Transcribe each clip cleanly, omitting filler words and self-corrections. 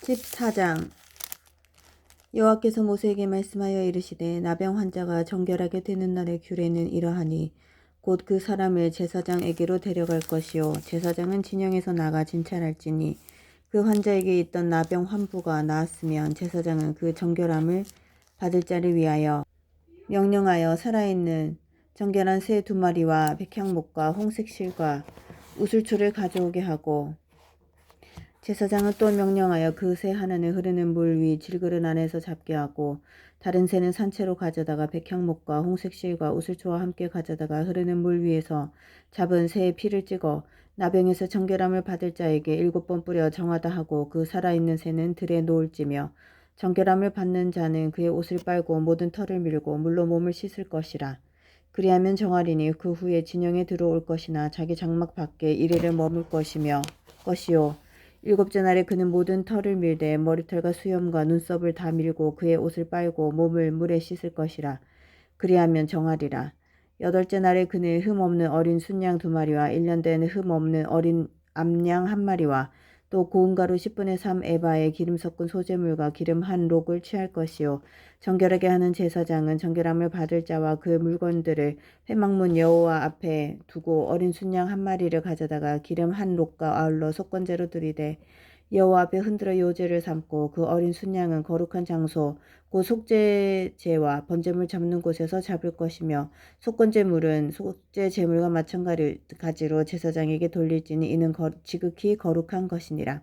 14장. 여호와께서 모세에게 말씀하여 이르시되 나병 환자가 정결하게 되는 날의 규례는 이러하니 곧 그 사람을 제사장에게로 데려갈 것이요 제사장은 진영에서 나가 진찰할지니 그 환자에게 있던 나병 환부가 나았으면 제사장은 그 정결함을 받을 자를 위하여 명령하여 살아있는 정결한 새 2마리와 백향목과 홍색 실과 우슬초를 가져오게 하고, 제사장은 또 명령하여 그 새 하나는 흐르는 물 위 질그릇 안에서 잡게 하고 다른 새는 산채로 가져다가 백향목과 홍색 실과 우슬초와 함께 가져다가 흐르는 물 위에서 잡은 새의 피를 찍어 나병에서 정결함을 받을 자에게 7번 뿌려 정하다 하고, 그 살아있는 새는 들에 놓을지며 정결함을 받는 자는 그의 옷을 빨고 모든 털을 밀고 물로 몸을 씻을 것이라. 그리하면 정하리니 그 후에 진영에 들어올 것이나 자기 장막 밖에 이래를 머물 것이요 7째 날에 그는 모든 털을 밀되 머리털과 수염과 눈썹을 다 밀고 그의 옷을 빨고 몸을 물에 씻을 것이라. 그리하면 정하리라. 8째 날에 그는 흠 없는 어린 순양 2마리와 1년 된 흠 없는 어린 암양 1마리와 또 고운 가루 10분의 3 에바에 기름 섞은 소재물과 기름 한 록을 취할 것이요 정결하게 하는 제사장은 정결함을 받을 자와 그 물건들을 회막문 여호와 앞에 두고 어린 순양 1마리를 가져다가 기름 한 록과 아울러 속건제로 드리되 여호와 앞에 흔들어 요제를 삼고, 그 어린 순양은 거룩한 장소 곧 속죄제와 번제물 잡는 곳에서 잡을 것이며 속건제물은 속죄제물과 마찬가지로 제사장에게 돌릴지니 이는 지극히 거룩한 것이니라.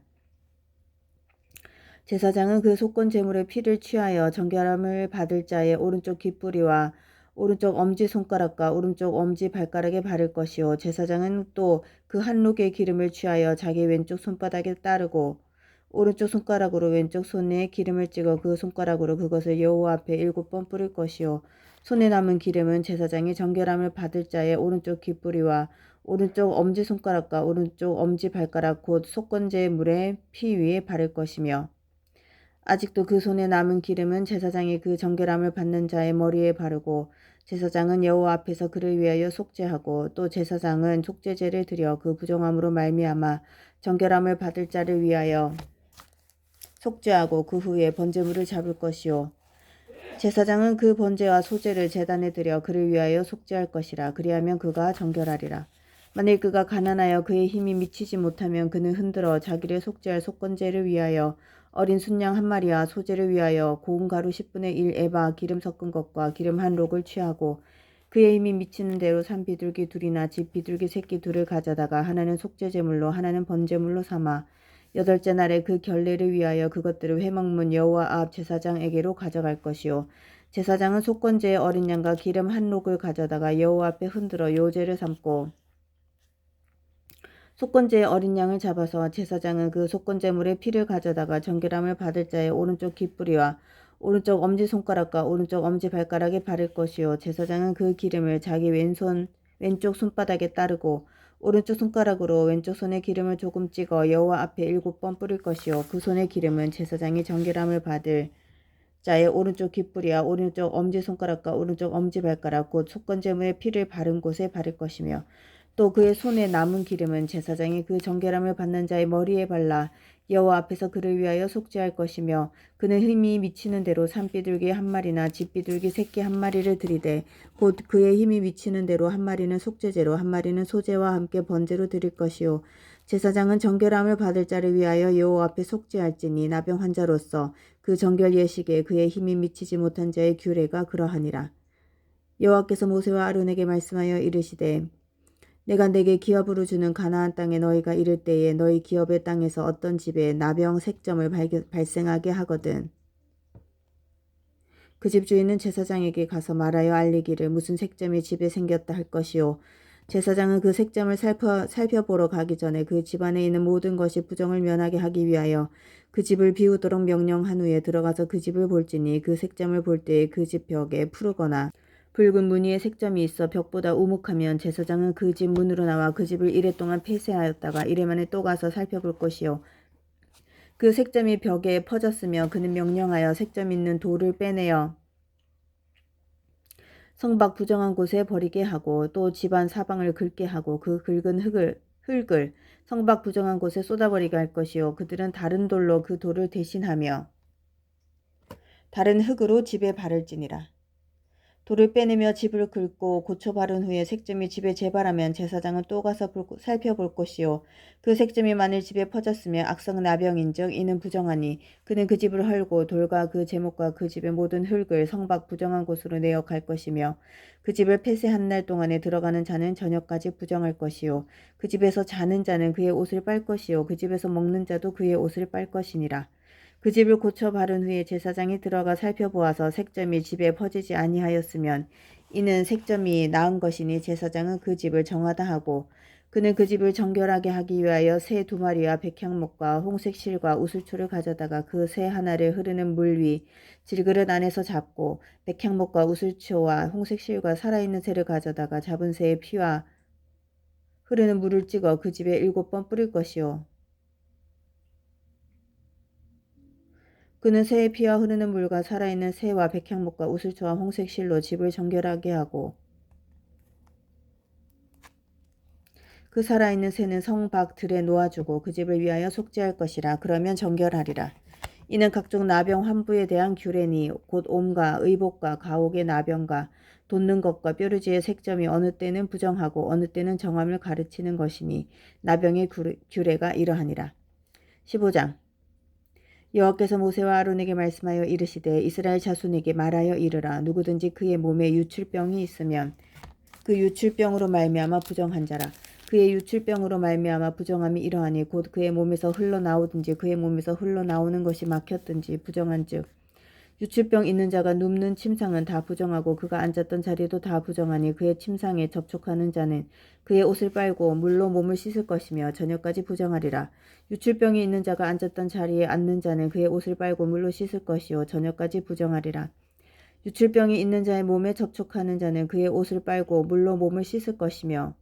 제사장은 그 속건제물의 피를 취하여 정결함을 받을 자의 오른쪽 귓뿌리와 오른쪽 엄지손가락과 오른쪽 엄지발가락에 바를 것이요 제사장은 또 그 한 록의 기름을 취하여 자기 왼쪽 손바닥에 따르고 오른쪽 손가락으로 왼쪽 손에 기름을 찍어 그 손가락으로 그것을 여호와 앞에 7번 뿌릴 것이요 손에 남은 기름은 제사장이 정결함을 받을 자의 오른쪽 귓뿌리와 오른쪽 엄지손가락과 오른쪽 엄지발가락 곧 속건제물의 피 위에 바를 것이며, 아직도 그 손에 남은 기름은 제사장이 그 정결함을 받는 자의 머리에 바르고 제사장은 여호와 앞에서 그를 위하여 속죄하고, 또 제사장은 속죄제를 드려 그 부정함으로 말미암아 정결함을 받을 자를 위하여 속죄하고 그 후에 번제물을 잡을 것이요 제사장은 그 번제와 소제를 제단에 드려 그를 위하여 속죄할 것이라. 그리하면 그가 정결하리라. 만일 그가 가난하여 그의 힘이 미치지 못하면 그는 흔들어 자기를 속죄할 속건제를 위하여 어린 순양 1마리와 소제를 위하여 고운 가루 10분의 1 에바 기름 섞은 것과 기름 한 록을 취하고, 그의 힘이 미치는 대로 산 비둘기 2이나 집 비둘기 새끼 2를 가져다가 하나는 속죄제물로 하나는 번제물로 삼아 8째 날에 그 결례를 위하여 그것들을 회막문 여호와 앞 제사장에게로 가져갈 것이요 제사장은 속건제의 어린 양과 기름 한 록을 가져다가 여호와 앞에 흔들어 요제를 삼고, 속건제의 어린 양을 잡아서 제사장은 그 속건제물의 피를 가져다가 정결함을 받을 자의 오른쪽 귓뿌리와 오른쪽 엄지손가락과 오른쪽 엄지발가락에 바를 것이요 제사장은 그 기름을 자기 왼쪽 손바닥에 따르고 오른쪽 손가락으로 왼쪽 손에 기름을 조금 찍어 여호와 앞에 7번 뿌릴 것이요 그 손의 기름은 제사장이 정결함을 받을 자의 오른쪽 귓뿌리와 오른쪽 엄지손가락과 오른쪽 엄지발가락 곧 속건제물의 피를 바른 곳에 바를 것이며, 또 그의 손에 남은 기름은 제사장이 그 정결함을 받는 자의 머리에 발라 여호와 앞에서 그를 위하여 속죄할 것이며, 그는 힘이 미치는 대로 산비둘기 1마리나 집비둘기 새끼 1마리를 드리되 곧 그의 힘이 미치는 대로 1마리는 속죄제로 1마리는 소제와 함께 번제로 드릴 것이요 제사장은 정결함을 받을 자를 위하여 여호와 앞에 속죄할지니 나병 환자로서 그 정결 예식에 그의 힘이 미치지 못한 자의 규례가 그러하니라. 여호와께서 모세와 아론에게 말씀하여 이르시되 내가 내게 기업으로 주는 가나안 땅에 너희가 이를 때에 너희 기업의 땅에서 어떤 집에 나병 색점을 발생하게 하거든 그 집 주인은 제사장에게 가서 말하여 알리기를 무슨 색점이 집에 생겼다 할 것이요 제사장은 그 색점을 살펴보러 가기 전에 그 집안에 있는 모든 것이 부정을 면하게 하기 위하여 그 집을 비우도록 명령한 후에 들어가서 그 집을 볼지니, 그 색점을 볼 때에 그 집 벽에 푸르거나 붉은 무늬의 색점이 있어 벽보다 우묵하면 제사장은 그 집 문으로 나와 그 집을 이레 동안 폐쇄하였다가 이레 만에 또 가서 살펴볼 것이요 그 색점이 벽에 퍼졌으며 그는 명령하여 색점 있는 돌을 빼내어 성밖 부정한 곳에 버리게 하고, 또 집안 사방을 긁게 하고 그 긁은 흙을 성밖 부정한 곳에 쏟아버리게 할 것이요 그들은 다른 돌로 그 돌을 대신하며 다른 흙으로 집에 바를지니라. 돌을 빼내며 집을 긁고 고쳐 바른 후에 색점이 집에 재발하면 제사장은 또 가서 살펴볼 것이요 그 색점이 만일 집에 퍼졌으며 악성 나병인즉 이는 부정하니 그는 그 집을 헐고 돌과 그 제목과 그 집의 모든 흙을 성밖 부정한 곳으로 내어 갈 것이며 그 집을 폐쇄한 날 동안에 들어가는 자는 저녁까지 부정할 것이요 그 집에서 자는 자는 그의 옷을 빨 것이요 그 집에서 먹는 자도 그의 옷을 빨 것이니라. 그 집을 고쳐 바른 후에 제사장이 들어가 살펴보아서 색점이 집에 퍼지지 아니하였으면 이는 색점이 나은 것이니 제사장은 그 집을 정하다 하고 그는 그 집을 정결하게 하기 위하여 새 2마리와 백향목과 홍색 실과 우슬초를 가져다가 그 새 하나를 흐르는 물 위 질그릇 안에서 잡고 백향목과 우슬초와 홍색 실과 살아있는 새를 가져다가 잡은 새의 피와 흐르는 물을 찍어 그 집에 7번 뿌릴 것이요 그는 새의 피와 흐르는 물과 살아있는 새와 백향목과 우슬초와 홍색 실로 집을 정결하게 하고 그 살아있는 새는 성 밖 들에 놓아주고 그 집을 위하여 속죄할 것이라. 그러면 정결하리라. 이는 각종 나병 환부에 대한 규례니 곧 옴과 의복과 가옥의 나병과 돋는 것과 뾰루지의 색점이 어느 때는 부정하고 어느 때는 정함을 가르치는 것이니 나병의 규례가 이러하니라. 15장 여호와께서 모세와 아론에게 말씀하여 이르시되 이스라엘 자손에게 말하여 이르라. 누구든지 그의 몸에 유출병이 있으면 그 유출병으로 말미암아 부정한 자라. 그의 유출병으로 말미암아 부정함이 이러하니 곧 그의 몸에서 흘러나오든지 그의 몸에서 흘러나오는 것이 막혔든지 부정한즉 유출병 있는 자가 눕는 침상은 다 부정하고 그가 앉았던 자리도 다 부정하니 그의 침상에 접촉하는 자는 그의 옷을 빨고 물로 몸을 씻을 것이며 저녁까지 부정하리라. 유출병이 있는 자가 앉았던 자리에 앉는 자는 그의 옷을 빨고 물로 씻을 것이요 저녁까지 부정하리라. 유출병이 있는 자의 몸에 접촉하는 자는 그의 옷을 빨고 물로 몸을 씻을 것이며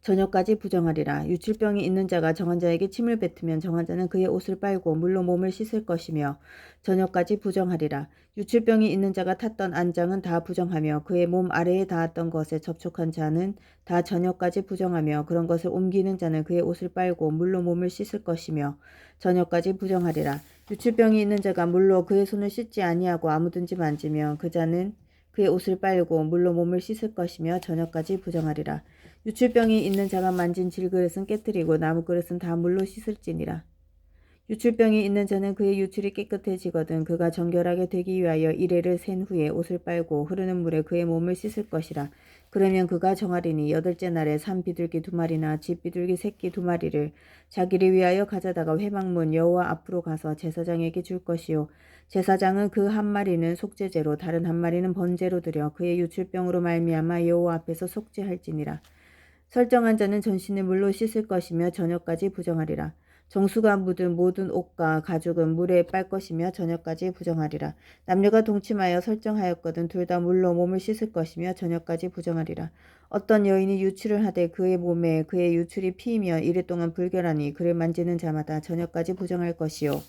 저녁까지 부정하리라. 유출병이 있는 자가 정한 자에게 침을 뱉으면 정한 자는 그의 옷을 빨고 물로 몸을 씻을 것이며 저녁까지 부정하리라. 유출병이 있는 자가 탔던 안장은 다 부정하며 그의 몸 아래에 닿았던 것에 접촉한 자는 다 저녁까지 부정하며 그런 것을 옮기는 자는 그의 옷을 빨고 물로 몸을 씻을 것이며 저녁까지 부정하리라. 유출병이 있는 자가 물로 그의 손을 씻지 아니하고 아무든지 만지며 그 자는 그의 옷을 빨고 물로 몸을 씻을 것이며 저녁까지 부정하리라. 유출병이 있는 자가 만진 질그릇은 깨뜨리고 나무그릇은 다 물로 씻을지니라. 유출병이 있는 자는 그의 유출이 깨끗해지거든 그가 정결하게 되기 위하여 이레를 센 후에 옷을 빨고 흐르는 물에 그의 몸을 씻을 것이라. 그러면 그가 정하리니 8째 날에 산 비둘기 2마리나 집 비둘기 새끼 2마리를 자기를 위하여 가져다가 회막문 여호와 앞으로 가서 제사장에게 줄 것이요 제사장은 그 한 마리는 속죄제로 다른 한 마리는 번제로 드려 그의 유출병으로 말미암아 여호와 앞에서 속죄할지니라. 설정한 자는 전신을 물로 씻을 것이며 저녁까지 부정하리라. 정수가 묻은 모든 옷과 가죽은 물에 빨 것이며 저녁까지 부정하리라. 남녀가 동침하여 설정하였거든 둘 다 물로 몸을 씻을 것이며 저녁까지 부정하리라. 어떤 여인이 유출을 하되 그의 몸에 그의 유출이 피이며 이래 동안 불결하니 그를 만지는 자마다 저녁까지 부정할 것이요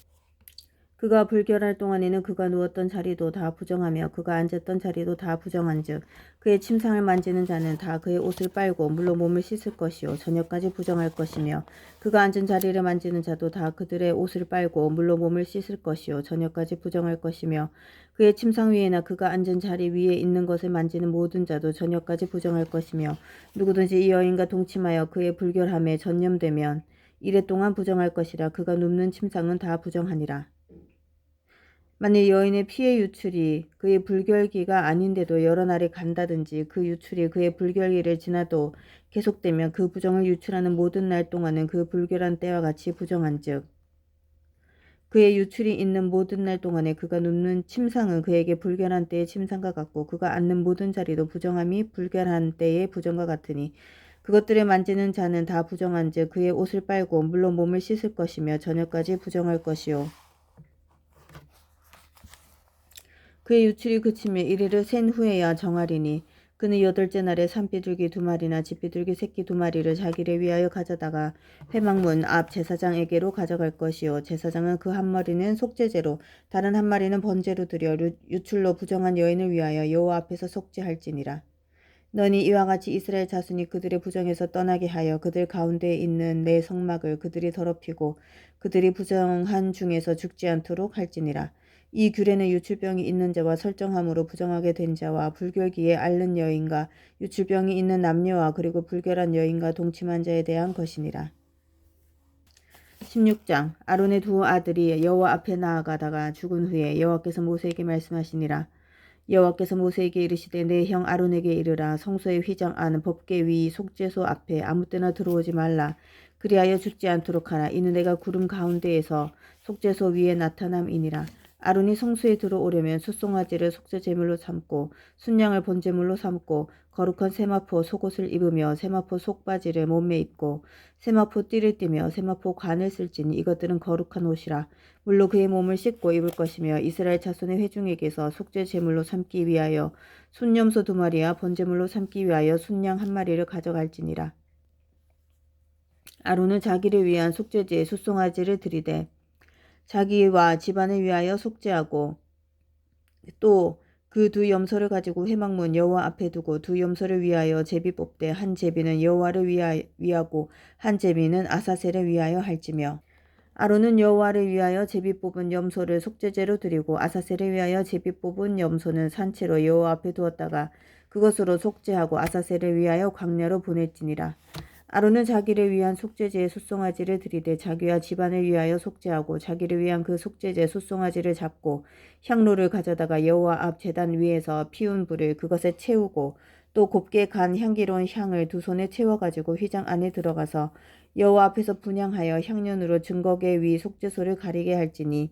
그가 불결할 동안에는 그가 누웠던 자리도 다 부정하며 그가 앉았던 자리도 다 부정한즉 그의 침상을 만지는 자는 다 그의 옷을 빨고 물로 몸을 씻을 것이요 저녁까지 부정할 것이며 그가 앉은 자리를 만지는 자도 다 그들의 옷을 빨고 물로 몸을 씻을 것이요 저녁까지 부정할 것이며 그의 침상 위에나 그가 앉은 자리 위에 있는 것을 만지는 모든 자도 저녁까지 부정할 것이며 누구든지 이 여인과 동침하여 그의 불결함에 전념되면 이래 동안 부정할 것이라. 그가 눕는 침상은 다 부정하니라. 만일 여인의 피의 유출이 그의 불결기가 아닌데도 여러 날이 간다든지 그 유출이 그의 불결기를 지나도 계속되면 그 부정을 유출하는 모든 날 동안은 그 불결한 때와 같이 부정한즉 그의 유출이 있는 모든 날 동안에 그가 눕는 침상은 그에게 불결한 때의 침상과 같고 그가 앉는 모든 자리도 부정함이 불결한 때의 부정과 같으니 그것들을 만지는 자는 다 부정한즉 그의 옷을 빨고 물로 몸을 씻을 것이며 저녁까지 부정할 것이요 그의 유출이 그치며 이래를 센 후에야 정하리니 그는 8째 날에 산 비둘기 2마리나 집 비둘기 새끼 2마리를 자기를 위하여 가져다가 회막문 앞 제사장에게로 가져갈 것이요 제사장은 그 한 마리는 속죄제로 다른 한 마리는 번제로 드려 유출로 부정한 여인을 위하여 여호와 앞에서 속죄할지니라. 너니 이와 같이 이스라엘 자손이 그들의 부정에서 떠나게 하여 그들 가운데에 있는 내 성막을 그들이 더럽히고 그들이 부정한 중에서 죽지 않도록 할지니라. 이 규례는 유출병이 있는 자와 설정함으로 부정하게 된 자와 불결기에 앓는 여인과 유출병이 있는 남녀와 그리고 불결한 여인과 동침한 자에 대한 것이니라. 16장. 아론의 두 아들이 여호와 앞에 나아가다가 죽은 후에 여호와께서 모세에게 말씀하시니라. 여호와께서 모세에게 이르시되 내 형 아론에게 이르라. 성소의 휘장 안 법궤 위 속죄소 앞에 아무 때나 들어오지 말라. 그리하여 죽지 않도록 하라. 이는 내가 구름 가운데에서 속죄소 위에 나타남이니라. 아론이 성소에 들어오려면 숫송아지를 속죄 제물로 삼고 순양을 번제물로 삼고 거룩한 세마포 속옷을 입으며 세마포 속바지를 몸에 입고 세마포 띠를 띠며 세마포 관을 쓸지니 이것들은 거룩한 옷이라. 물로 그의 몸을 씻고 입을 것이며 이스라엘 자손의 회중에게서 속죄 제물로 삼기 위하여 순염소 2마리와 번제물로 삼기 위하여 순양 1마리를 가져갈지니라. 아론은 자기를 위한 속죄제에 숫송아지를 드리되 자기와 집안을 위하여 속죄하고 또 그 두 염소를 가지고 회막문 여호와 앞에 두고 두 염소를 위하여 제비 뽑되 한 제비는 여호와를 위하고 한 제비는 아사셀을 위하여 할지며 아론은 여호와를 위하여 제비 뽑은 염소를 속죄제로 드리고 아사셀을 위하여 제비 뽑은 염소는 산채로 여호와 앞에 두었다가 그것으로 속죄하고 아사셀을 위하여 광야로 보낼지니라. 아론은 자기를 위한 속죄제에 숫송아지를 드리되 자기와 집안을 위하여 속죄하고 자기를 위한 그 속죄제 숫송아지를 잡고 향로를 가져다가 여호와 앞 제단 위에서 피운 불을 그것에 채우고 또 곱게 간 향기로운 향을 두 손에 채워가지고 휘장 안에 들어가서 여호와 앞에서 분향하여 향년으로 증거궤 위 속죄소를 가리게 할지니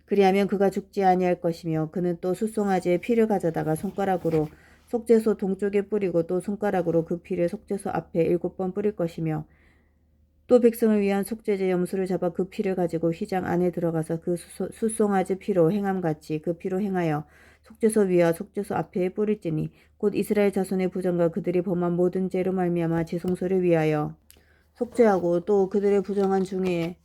그리하면 그가 죽지 아니할 것이며 그는 또 숫송아지의 피를 가져다가 손가락으로 속죄소 동쪽에 뿌리고 또 손가락으로 그 피를 속죄소 앞에 7번 뿌릴 것이며 또 백성을 위한 속죄제 염소를 잡아 그 피를 가지고 휘장 안에 들어가서 그 숫송아지 피로 행함같이 그 피로 행하여 속죄소 위와 속죄소 앞에 뿌릴지니 곧 이스라엘 자손의 부정과 그들이 범한 모든 죄로 말미암아 지성소를 위하여 속죄하고 또 그들의 부정한 중에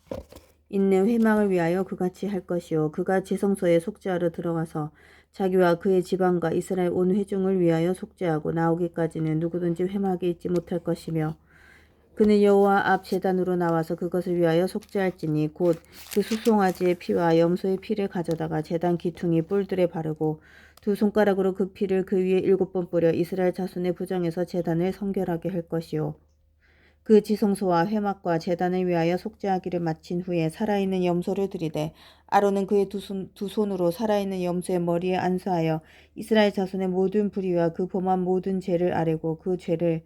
있는 회막을 위하여 그같이 할 것이요 그가 지성소에 속죄하러 들어가서 자기와 그의 집안과 이스라엘 온 회중을 위하여 속죄하고 나오기까지는 누구든지 회막에 있지 못할 것이며 그는 여호와 앞 제단으로 나와서 그것을 위하여 속죄할지니 곧 그 숫송아지의 피와 염소의 피를 가져다가 제단 기퉁이 뿔들에 바르고 두 손가락으로 그 피를 그 위에 7번 뿌려 이스라엘 자손의 부정에서 제단을 성결하게 할 것이요 그 지성소와 회막과 제단을 위하여 속죄하기를 마친 후에 살아있는 염소를 드리되 아론은 그의 두 손으로 살아있는 염소의 머리에 안수하여 이스라엘 자손의 모든 불의와 그 범한 모든 죄를 아뢰고 그 죄를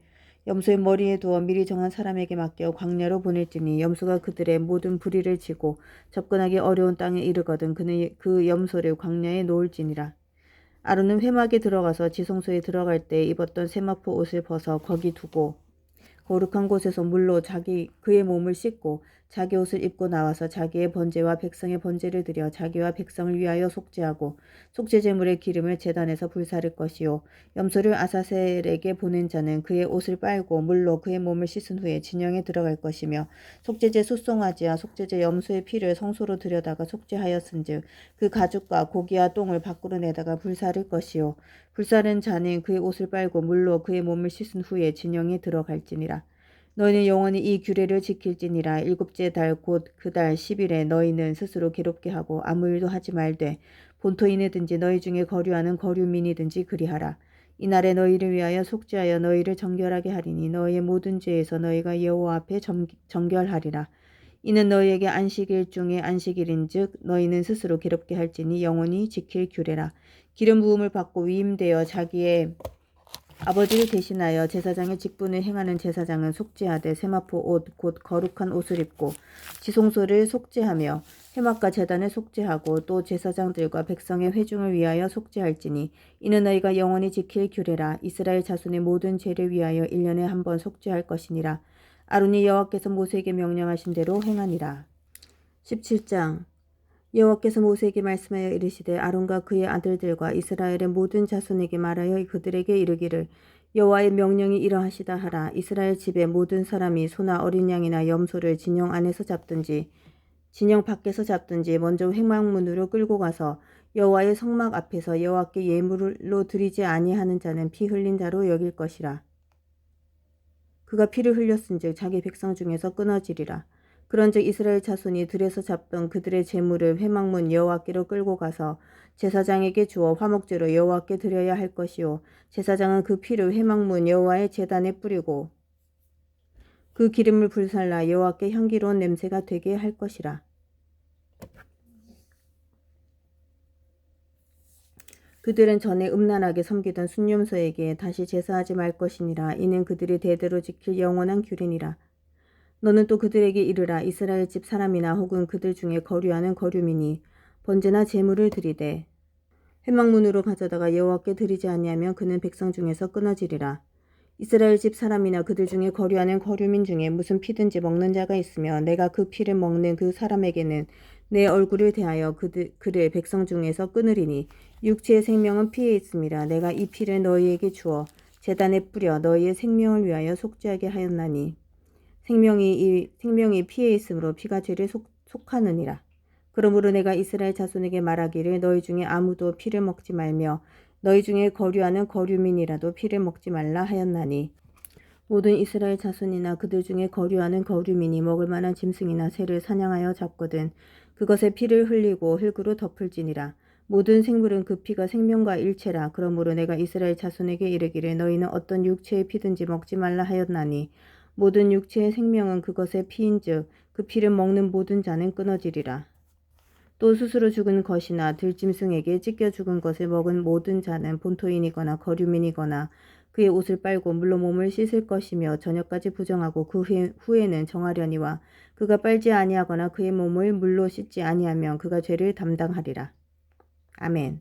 염소의 머리에 두어 미리 정한 사람에게 맡겨 광야로 보낼지니 염소가 그들의 모든 불의를 지고 접근하기 어려운 땅에 이르거든 그는 그 염소를 광야에 놓을지니라. 아론은 회막에 들어가서 지성소에 들어갈 때 입었던 세마포 옷을 벗어 거기 두고 거룩한 곳에서 물로 그의 몸을 씻고 자기 옷을 입고 나와서 자기의 번제와 백성의 번제를 드려 자기와 백성을 위하여 속죄하고 속죄 제물의 기름을 제단에서 불사를 것이요 염소를 아사셀에게 보낸 자는 그의 옷을 빨고 물로 그의 몸을 씻은 후에 진영에 들어갈 것이며 속죄제 숫송아지와 속죄제 염소의 피를 성소로 들여다가 속죄하였은즉 그 가죽과 고기와 똥을 밖으로 내다가 불사를 것이요 불사른 자는 그의 옷을 빨고 물로 그의 몸을 씻은 후에 진영에 들어갈지니라. 너희는 영원히 이 규례를 지킬지니라. 7째 달 곧 그 달 10일에 너희는 스스로 괴롭게 하고 아무 일도 하지 말되 본토인이든지 너희 중에 거류하는 거류민이든지 그리하라. 이날에 너희를 위하여 속죄하여 너희를 정결하게 하리니 너희의 모든 죄에서 너희가 여호와 앞에 정결하리라. 이는 너희에게 안식일 중에 안식일인즉 너희는 스스로 괴롭게 할지니 영원히 지킬 규례라. 기름 부음을 받고 위임되어 자기의 아버지를 대신하여 제사장의 직분을 행하는 제사장은 속죄하되 세마포 옷 곧 거룩한 옷을 입고 지성소를 속죄하며 회막과 제단을 속죄하고 또 제사장들과 백성의 회중을 위하여 속죄할지니 이는 너희가 영원히 지킬 규례라. 이스라엘 자손의 모든 죄를 위하여 1년에 한 번 속죄할 것이니라. 아론이 여호와께서 모세에게 명령하신 대로 행하니라. 17장. 여호와께서 모세에게 말씀하여 이르시되 아론과 그의 아들들과 이스라엘의 모든 자손에게 말하여 그들에게 이르기를 여호와의 명령이 이러하시다 하라. 이스라엘 집의 모든 사람이 소나 어린 양이나 염소를 진영 안에서 잡든지 진영 밖에서 잡든지 먼저 회막문으로 끌고 가서 여호와의 성막 앞에서 여호와께 예물로 드리지 아니하는 자는 피 흘린 자로 여길 것이라. 그가 피를 흘렸은즉 자기 백성 중에서 끊어지리라. 그런즉 이스라엘 자손이 들에서 잡던 그들의 제물을 회막문 여호와께로 끌고 가서 제사장에게 주어 화목제로 여호와께 드려야 할 것이요 제사장은 그 피를 회막문 여호와의 제단에 뿌리고 그 기름을 불살라 여호와께 향기로운 냄새가 되게 할 것이라. 그들은 전에 음란하게 섬기던 순념소에게 다시 제사하지 말 것이니라. 이는 그들이 대대로 지킬 영원한 규례니라. 너는 또 그들에게 이르라. 이스라엘 집 사람이나 혹은 그들 중에 거류하는 거류민이 번제나 제물을 드리되 회막문으로 가져다가 여호와께 드리지 아니하면 그는 백성 중에서 끊어지리라. 이스라엘 집 사람이나 그들 중에 거류하는 거류민 중에 무슨 피든지 먹는 자가 있으며 내가 그 피를 먹는 그 사람에게는 내 얼굴을 대하여 그를 백성 중에서 끊으리니 육체의 생명은 피에 있음이라. 내가 이 피를 너희에게 주어 제단에 뿌려 너희의 생명을 위하여 속죄하게 하였나니 생명이 피에 있으므로 피가 죄를 속하느니라. 그러므로 내가 이스라엘 자손에게 말하기를 너희 중에 아무도 피를 먹지 말며 너희 중에 거류하는 거류민이라도 피를 먹지 말라 하였나니 모든 이스라엘 자손이나 그들 중에 거류하는 거류민이 먹을 만한 짐승이나 새를 사냥하여 잡거든 그것의 피를 흘리고 흙으로 덮을지니라. 모든 생물은 그 피가 생명과 일체라. 그러므로 내가 이스라엘 자손에게 이르기를 너희는 어떤 육체의 피든지 먹지 말라 하였나니 모든 육체의 생명은 그것의 피인즉 그 피를 먹는 모든 자는 끊어지리라. 또 스스로 죽은 것이나 들짐승에게 찢겨 죽은 것을 먹은 모든 자는 본토인이거나 거류민이거나 그의 옷을 빨고 물로 몸을 씻을 것이며 저녁까지 부정하고 그 후에는 정하려니와 그가 빨지 아니하거나 그의 몸을 물로 씻지 아니하면 그가 죄를 담당하리라. 아멘.